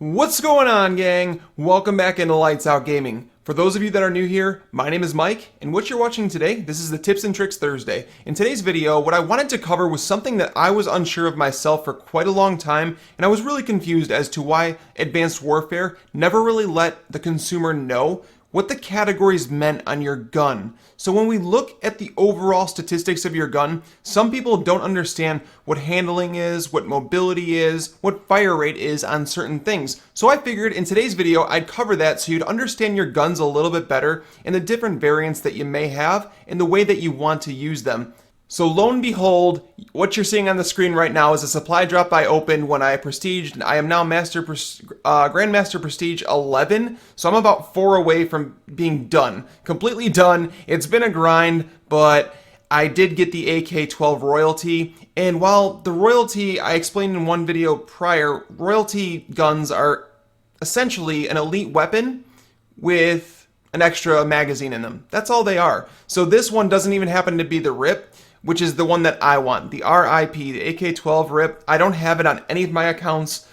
What's going on, gang? Welcome back into Lights Out Gaming. For those of you that are new here, my name is Mike, and what you're watching today, this is the Tips and Tricks Thursday. In today's video, what I wanted to cover was something that I was unsure of myself for quite a long time, and I was really confused as to why Advanced Warfare never really let the consumer know what the categories meant on your gun. So when we look at the overall statistics of your gun, some people don't understand what handling is, what mobility is, what fire rate is on certain things. So I figured in today's video I'd cover that so you'd understand your guns a little bit better and the different variants that you may have and the way that you want to use them. So lo and behold, what you're seeing on the screen right now is a supply drop I opened when I prestiged. I am now Grandmaster Prestige 11, so I'm about 4 away from being done. Completely done. It's been a grind, but I did get the AK-12 royalty. And while the royalty, I explained in one video prior, royalty guns are essentially an elite weapon with an extra magazine in them. That's all they are. So this one doesn't even happen to be the RIP, which is the one that I want, the RIP, the AK-12 RIP. I don't have it on any of my accounts.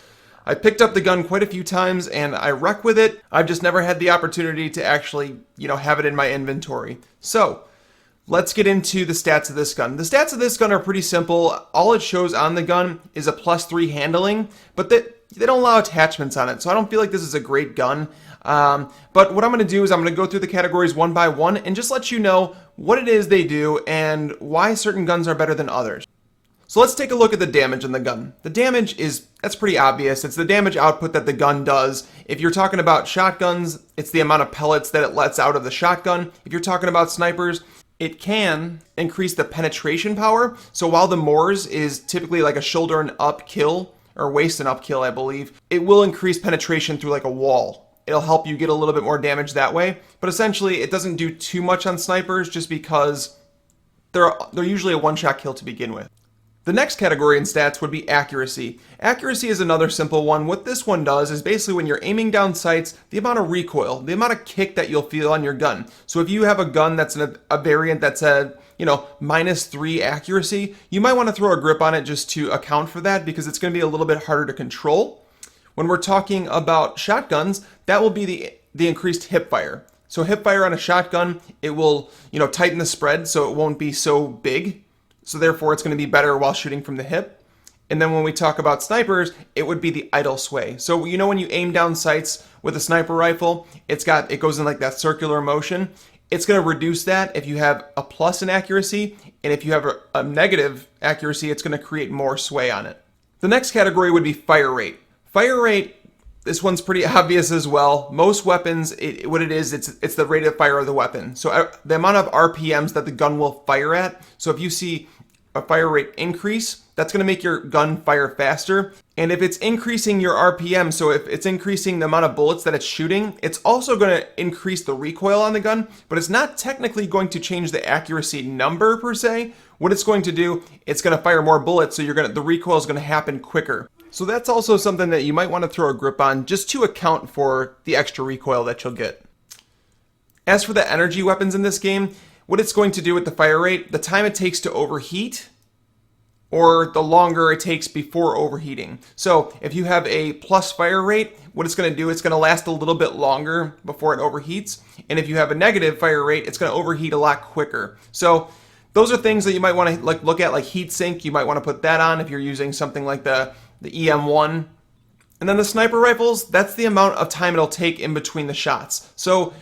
I picked up the gun quite a few times and I wreck with it. I've just never had the opportunity to actually, have it in my inventory. So let's get into the stats of this gun. The stats of this gun are pretty simple. All it shows on the gun is a +3 handling, but they don't allow attachments on it. So I don't feel like this is a great gun. But what I'm going to do is I'm going to go through the categories one by one and just let you know what it is they do and why certain guns are better than others. So let's take a look at the damage on the gun. The damage that's pretty obvious. It's the damage output that the gun does. If you're talking about shotguns, it's the amount of pellets that it lets out of the shotgun. If you're talking about snipers, it can increase the penetration power. So while the Moors is typically like a shoulder and up kill, or waist and up kill, I believe, it will increase penetration through like a wall. It'll help you get a little bit more damage that way. But essentially, it doesn't do too much on snipers just because they're usually a one-shot kill to begin with. The next category in stats would be accuracy. Accuracy is another simple one. What this one does is basically when you're aiming down sights, the amount of recoil, the amount of kick that you'll feel on your gun. So if you have a gun that's a variant that's a -3 accuracy, you might want to throw a grip on it just to account for that because it's going to be a little bit harder to control. When we're talking about shotguns, that will be the increased hip fire. So hip fire on a shotgun, it will, tighten the spread so it won't be so big. So therefore it's going to be better while shooting from the hip. And then when we talk about snipers, it would be the idle sway. So when you aim down sights with a sniper rifle, it goes in like that circular motion. It's going to reduce that if you have a plus in accuracy, and if you have a negative accuracy, it's going to create more sway on it. The next category would be fire rate. Fire rate, this one's pretty obvious as well. Most weapons, it's the rate of fire of the weapon. So the amount of RPMs that the gun will fire at. So if you see a fire rate increase, that's going to make your gun fire faster. And if it's increasing your RPM, so if it's increasing the amount of bullets that it's shooting, it's also going to increase the recoil on the gun, but it's not technically going to change the accuracy number per se. What it's going to do, it's going to fire more bullets, so the recoil is going to happen quicker. So that's also something that you might want to throw a grip on just to account for the extra recoil that you'll get. As for the energy weapons in this game, what it's going to do with the fire rate, the time it takes to overheat, or the longer it takes before overheating. So if you have a plus fire rate, what it's going to do, it's going to last a little bit longer before it overheats. And if you have a negative fire rate, it's going to overheat a lot quicker. So those are things that you might want to look at, like heat sink. You might want to put that on if you're using something like the EM1. And then the sniper rifles, that's the amount of time it'll take in between the shots. So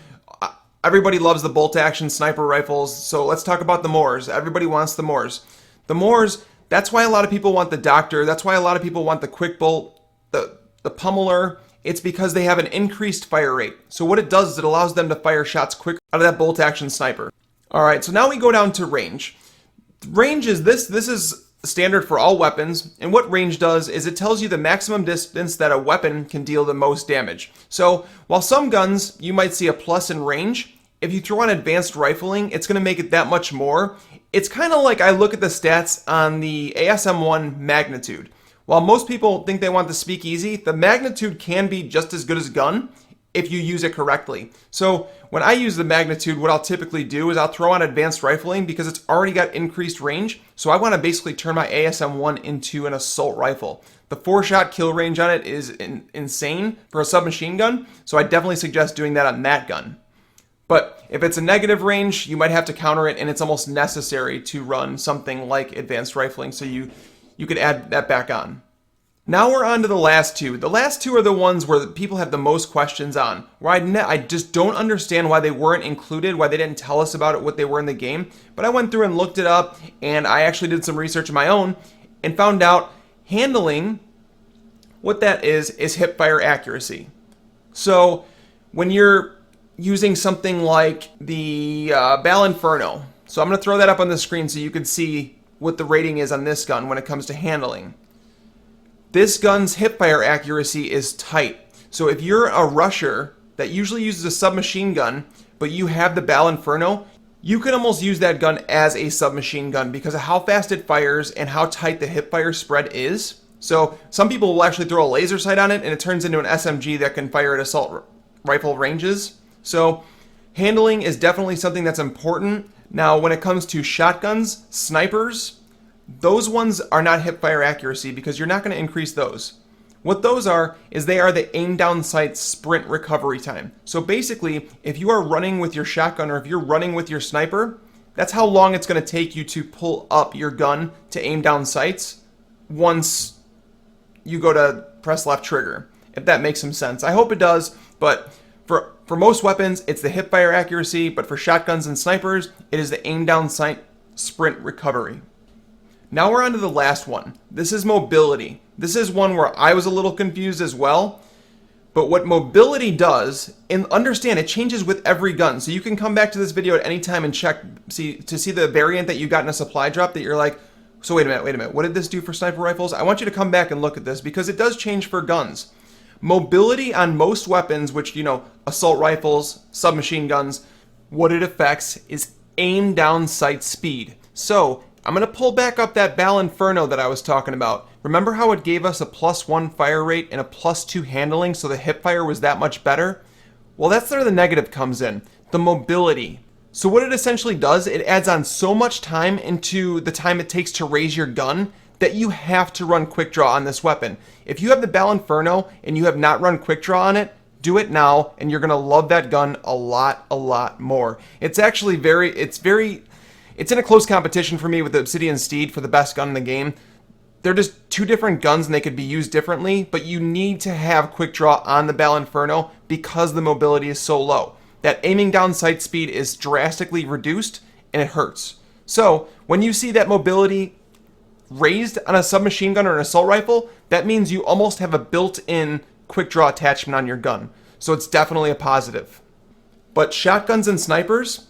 everybody loves the bolt action sniper rifles. So let's talk about the Moors. Everybody wants the Moors. The Moors, that's why a lot of people want the Doctor. That's why a lot of people want the quick bolt, the Pummeler. It's because they have an increased fire rate. So what it does is it allows them to fire shots quicker out of that bolt action sniper. All right, so now we go down to range. Range is this is standard for all weapons, and what range does is it tells you the maximum distance that a weapon can deal the most damage. So while some guns you might see a plus in range, if you throw on advanced rifling, it's going to make it that much more. It's kind of like I look at the stats on the ASM-1 Magnitude. While most people think they want the Speakeasy, the Magnitude can be just as good as a gun. if you use it correctly. So when I use the magnitude, what I'll typically do is I'll throw on advanced rifling because it's already got increased range. So I want to basically turn my ASM-1 into an assault rifle. The 4-shot kill range on it is insane for a submachine gun, so I definitely suggest doing that on that gun. But if it's a negative range, you might have to counter it, and it's almost necessary to run something like advanced rifling, so you could add that back on. Now we're on to the last two. The last two are the ones where people have the most questions on, where I just don't understand why they weren't included, why they didn't tell us about it, what they were in the game. But I went through and looked it up, and I actually did some research of my own and found out handling, what that is hipfire accuracy. So when you're using something like the Bal Inferno, so I'm going to throw that up on the screen so you can see what the rating is on this gun when it comes to handling. This gun's hipfire accuracy is tight. So if you're a rusher that usually uses a submachine gun, but you have the Bal Inferno, you can almost use that gun as a submachine gun because of how fast it fires and how tight the hipfire spread is. So some people will actually throw a laser sight on it and it turns into an SMG that can fire at assault rifle ranges. So handling is definitely something that's important. Now when it comes to shotguns, snipers, those ones are not hipfire accuracy because you're not going to increase those. What those are is they are the aim down sight sprint recovery time. So basically, if you are running with your shotgun or if you're running with your sniper, that's how long it's going to take you to pull up your gun to aim down sights once you go to press left trigger, if that makes some sense. I hope it does, but for most weapons, it's the hipfire accuracy, but for shotguns and snipers, it is the aim down sight sprint recovery. Now we're on to the last one. This is mobility. This is one where I was a little confused as well. But what mobility does, and understand it changes with every gun. So you can come back to this video at any time and check to see the variant that you got in a supply drop that you're like, so wait a minute, what did this do for sniper rifles? I want you to come back and look at this because it does change for guns. Mobility on most weapons, which, assault rifles, submachine guns, what it affects is aim down sight speed. So I'm going to pull back up that Bal Inferno that I was talking about. Remember how it gave us a +1 fire rate and a +2 handling, so the hipfire was that much better? Well, that's where the negative comes in, the mobility. So what it essentially does, it adds on so much time into the time it takes to raise your gun that you have to run quick draw on this weapon. If you have the Bal Inferno and you have not run quick draw on it, do it now and you're going to love that gun a lot more. It's actually it's in a close competition for me with the Obsidian Steed for the best gun in the game. They're just two different guns and they could be used differently, but you need to have quick draw on the Bal Inferno because the mobility is so low. That aiming down sight speed is drastically reduced and it hurts. So when you see that mobility raised on a submachine gun or an assault rifle, that means you almost have a built-in quick draw attachment on your gun. So it's definitely a positive. But shotguns and snipers,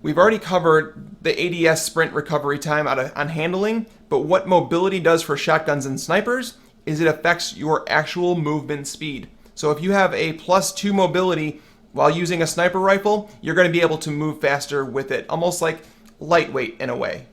we've already covered the ADS sprint recovery time on handling, but what mobility does for shotguns and snipers is it affects your actual movement speed. So if you have a +2 mobility while using a sniper rifle, you're going to be able to move faster with it, almost like lightweight in a way.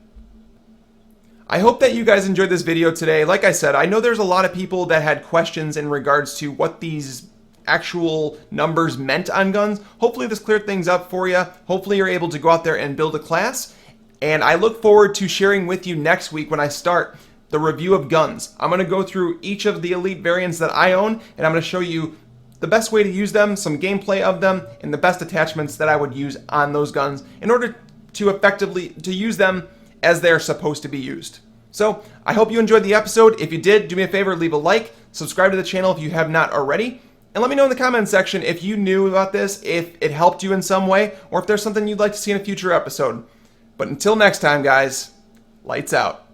I hope that you guys enjoyed this video today. Like I said, I know there's a lot of people that had questions in regards to what these actual numbers meant on guns. Hopefully this cleared things up for you. Hopefully you're able to go out there and build a class. And I look forward to sharing with you next week when I start the review of guns. I'm going to go through each of the elite variants that I own, and I'm going to show you the best way to use them, some gameplay of them, and the best attachments that I would use on those guns in order to effectively use them as they're supposed to be used. So I hope you enjoyed the episode. If you did, do me a favor, leave a like, subscribe to the channel if you have not already, and let me know in the comments section if you knew about this, if it helped you in some way, or if there's something you'd like to see in a future episode. But until next time, guys, lights out.